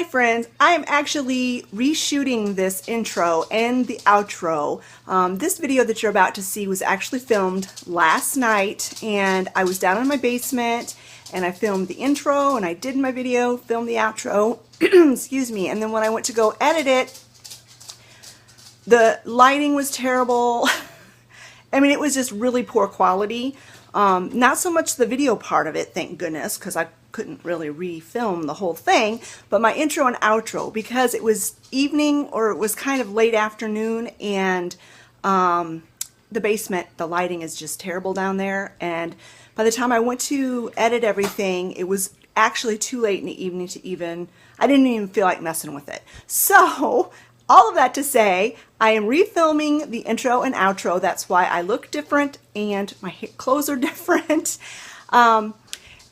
Hi friends, I am actually reshooting this intro and the outro. This video that you're about to see was actually filmed last night, and I was down in my basement and I filmed the intro and I did my video, filmed the outro, excuse me, and then when I went to go edit it, the lighting was terrible. I mean, it was just really poor quality. Not so much the video part of it, thank goodness, because I couldn't really refilm the whole thing, but my intro and outro, because it was evening or it was kind of late afternoon, and the basement, the lighting is just terrible down there, and by the time I went to edit everything, it was actually too late in the evening to even, I didn't even feel like messing with it. So all of that to say, I am refilming the intro and outro. That's why I look different and my clothes are different.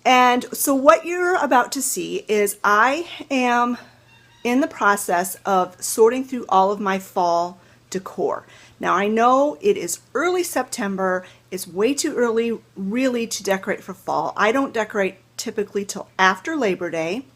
And so what you're about to see is I am in the process of sorting through all of my fall decor. Now I know it is early September. It's way too early really to decorate for fall. I don't decorate typically till after Labor Day,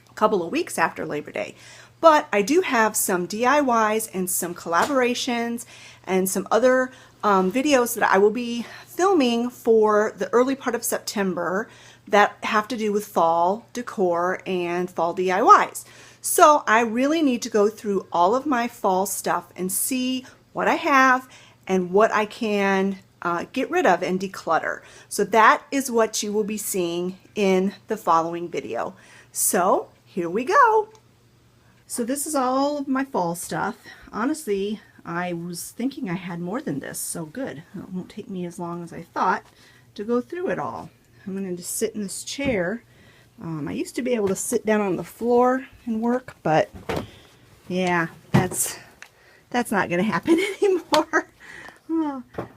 a couple of weeks after Labor Day. But I do have some DIYs and some collaborations and some other videos that I will be filming for the early part of September that have to do with fall decor and fall DIYs. So I really need to go through all of my fall stuff and see what I have and what I can get rid of and declutter. So that is what you will be seeing in the following video. So here we go. So this is all of my fall stuff. Honestly, I was thinking I had more than this, so good. It won't take me as long as I thought to go through it all. I'm going to just sit in this chair. I used to be able to sit down on the floor and work, but yeah, that's not going to happen anymore.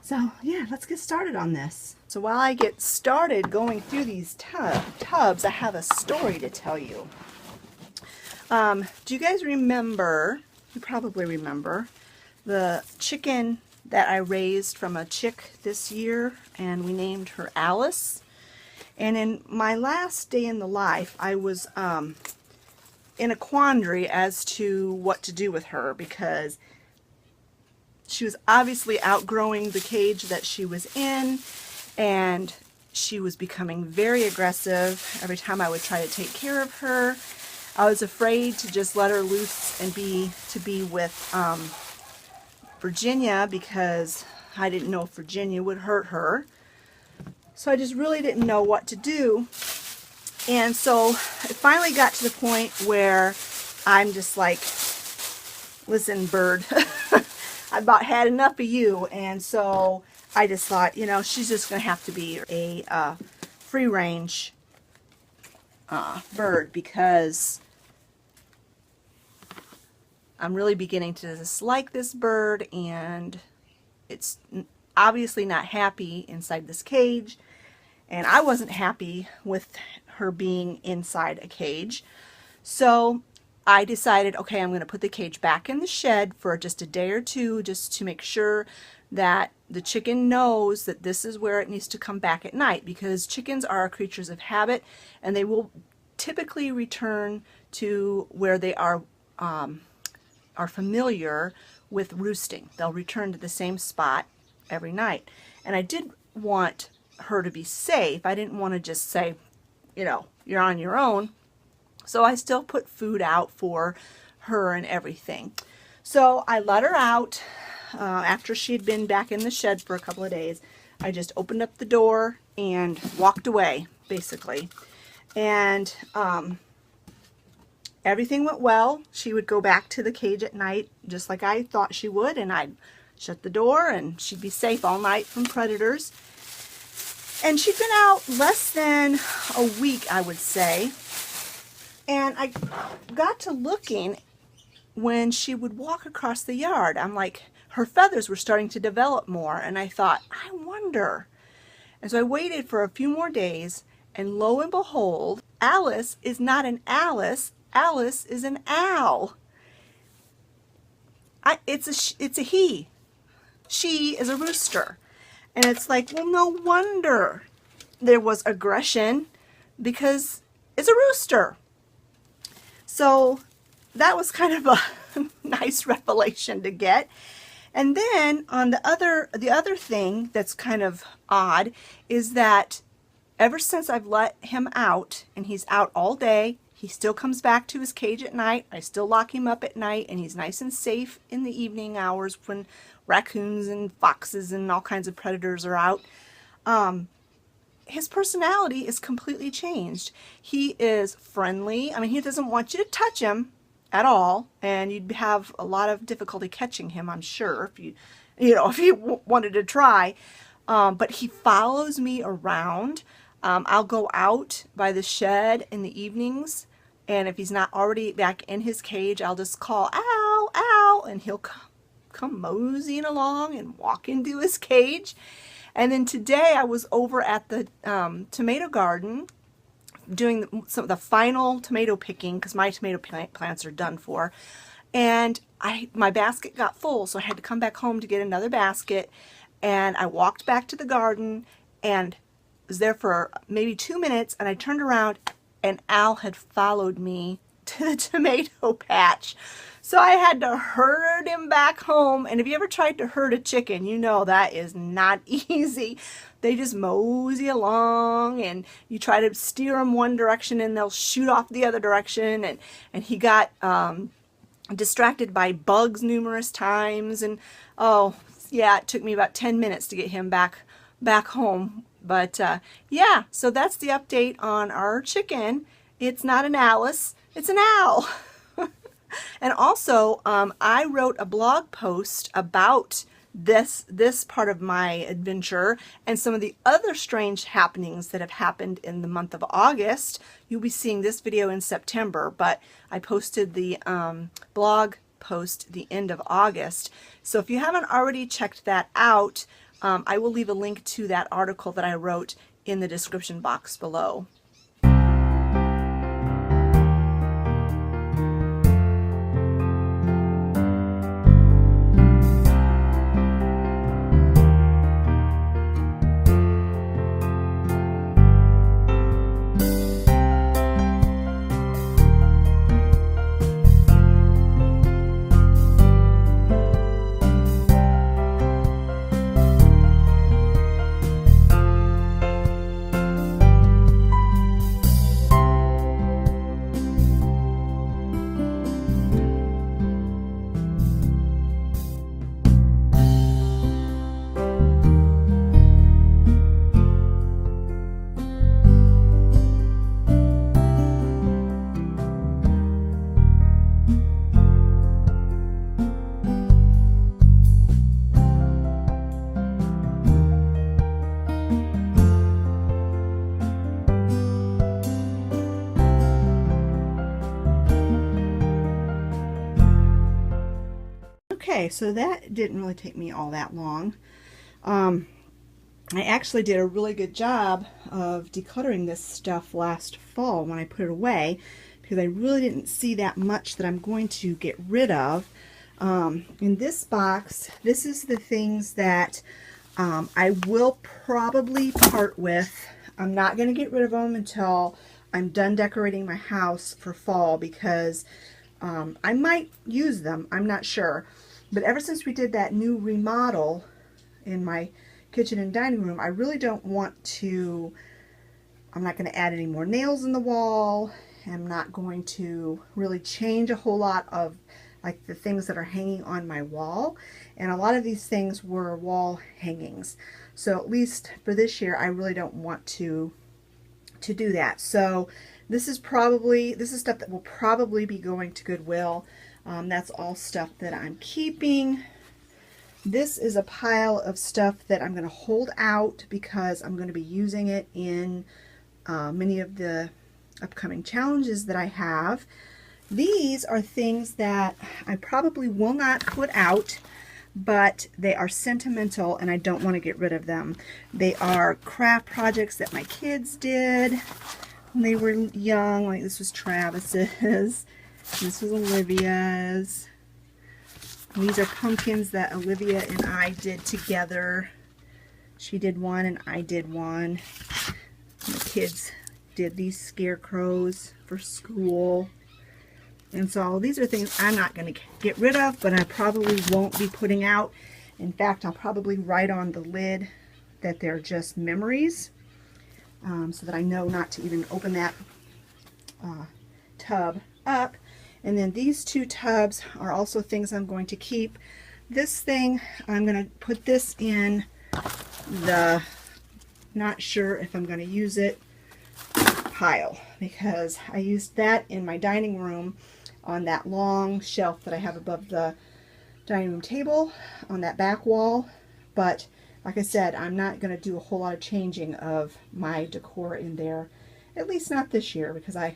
So yeah, let's get started on this. So while I get started going through these tubs, I have a story to tell you. Do you guys remember, you probably remember, the chicken that I raised from a chick this year, and we named her Alice? And in my last day in the life, I was in a quandary as to what to do with her, because she was obviously outgrowing the cage that she was in, and she was becoming very aggressive every time I would try to take care of her. I was afraid to just let her loose and be with Virginia, because I didn't know if Virginia would hurt her. So I just really didn't know what to do. And so it finally got to the point where I'm just like, listen, bird, I about had enough of you. And so I just thought, you know, she's just going to have to be a free range bird, because I'm really beginning to dislike this bird, and it's obviously not happy inside this cage, and I wasn't happy with her being inside a cage. So I decided, okay, I'm going to put the cage back in the shed for just a day or two, just to make sure that the chicken knows that this is where it needs to come back at night, because chickens are creatures of habit, and they will typically return to where they are familiar with roosting. They'll return to the same spot every night. And I did want her to be safe. I didn't want to just say, you know, you're on your own. So I still put food out for her and everything. So I let her out after she had been back in the shed for a couple of days. I just opened up the door and walked away, basically. And everything went well. She would go back to the cage at night just like I thought she would, and I'd shut the door and she'd be safe all night from predators. And she'd been out less than a week, I would say. And I got to looking when she would walk across the yard. I'm like, her feathers were starting to develop more, and I thought, I wonder. And so I waited for a few more days, and lo and behold, Alice is not an Alice. Alice is an owl. It's a he. She is a rooster. And it's like, well, no wonder there was aggression, because it's a rooster. So that was kind of a nice revelation to get. And then on the other thing that's kind of odd is that ever since I've let him out, and he's out all day, he still comes back to his cage at night. I still lock him up at night, and he's nice and safe in the evening hours when raccoons and foxes and all kinds of predators are out. His personality is completely changed. He is friendly. I mean, he doesn't want you to touch him at all, and you'd have a lot of difficulty catching him, I'm sure, if you wanted to try. But he follows me around. I'll go out by the shed in the evenings, and if he's not already back in his cage, I'll just call, ow, ow, and he'll come moseying along and walk into his cage. And then today I was over at the tomato garden doing some of the final tomato picking, because my tomato plants are done for, and my basket got full, so I had to come back home to get another basket. And I walked back to the garden and was there for maybe 2 minutes, and I turned around and Al had followed me to the tomato patch. So I had to herd him back home. And if you ever tried to herd a chicken, you know that is not easy. They just mosey along, and you try to steer them one direction and they'll shoot off the other direction. And he got distracted by bugs numerous times. And oh yeah, it took me about 10 minutes to get him back home. But yeah, so that's the update on our chicken. It's not an Alice, it's an Al. And also, I wrote a blog post about this part of my adventure and some of the other strange happenings that have happened in the month of August. You'll be seeing this video in September, but I posted the blog post the end of August. So if you haven't already checked that out, I will leave a link to that article that I wrote in the description box below. Okay, so that didn't really take me all that long. I actually did a really good job of decluttering this stuff last fall when I put it away, because I really didn't see that much that I'm going to get rid of. In this box, this is the things that I will probably part with. I'm not going to get rid of them until I'm done decorating my house for fall, because I might use them, I'm not sure. But ever since we did that new remodel in my kitchen and dining room, I really don't want to, I'm not going to add any more nails in the wall. I'm not going to really change a whole lot of like the things that are hanging on my wall. And a lot of these things were wall hangings. So at least for this year, I really don't want to do that. So this is stuff that will probably be going to Goodwill. That's all stuff that I'm keeping. This is a pile of stuff that I'm going to hold out because I'm going to be using it in many of the upcoming challenges that I have. These are things that I probably will not put out, but they are sentimental and I don't want to get rid of them. They are craft projects that my kids did when they were young. Like this was Travis's. This was Olivia's. These are pumpkins that Olivia and I did together. She did one and I did one. The kids did these scarecrows for school. And so these are things I'm not going to get rid of, but I probably won't be putting out. In fact, I'll probably write on the lid that they're just memories, so that I know not to even open that tub up. And then these two tubs are also things I'm going to keep. This thing, I'm going to put this in the not sure if I'm going to use it pile, because I used that in my dining room on that long shelf that I have above the dining room table on that back wall. But like I said, I'm not going to do a whole lot of changing of my decor in there, at least not this year, because I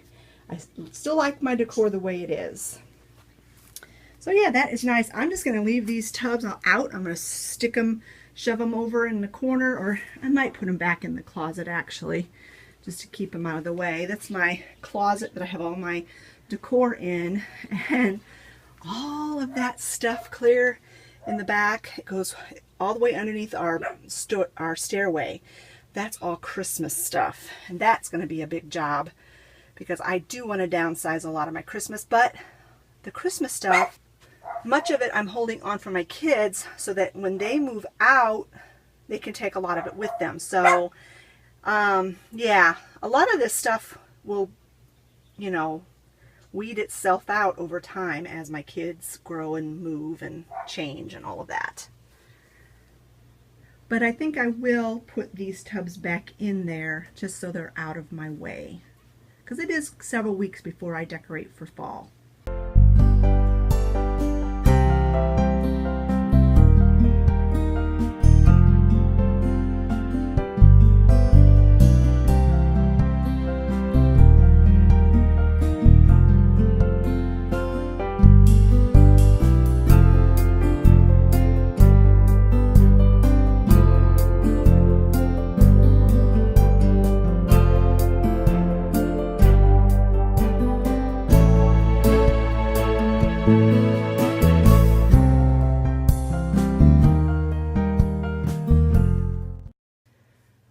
still like my decor the way it is. So yeah, that is nice. I'm just going to leave these tubs out. I'm going to stick them, shove them over in the corner, or I might put them back in the closet actually, just to keep them out of the way. That's my closet that I have all my decor in, and all of that stuff clear in the back. It goes all the way underneath our stairway. That's all Christmas stuff, and that's going to be a big job because I do want to downsize a lot of my Christmas, but the Christmas stuff, much of it I'm holding on for my kids so that when they move out, they can take a lot of it with them. So yeah, a lot of this stuff will, you know, weed itself out over time as my kids grow and move and change and all of that. But I think I will put these tubs back in there just so they're out of my way, because it is several weeks before I decorate for fall.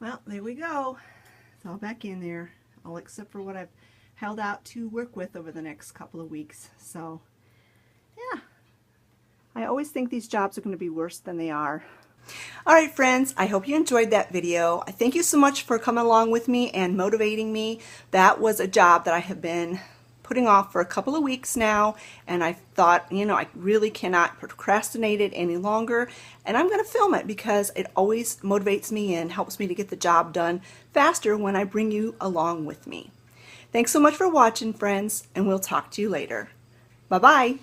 Well, there we go. It's all back in there, all except for what I've held out to work with over the next couple of weeks. So, yeah. I always think these jobs are going to be worse than they are. Alright friends, I hope you enjoyed that video. I thank you so much for coming along with me and motivating me. That was a job that I have been putting off for a couple of weeks now, and I thought, you know, I really cannot procrastinate it any longer, and I'm going to film it because it always motivates me and helps me to get the job done faster when I bring you along with me. Thanks so much for watching, friends, and we'll talk to you later. Bye-bye.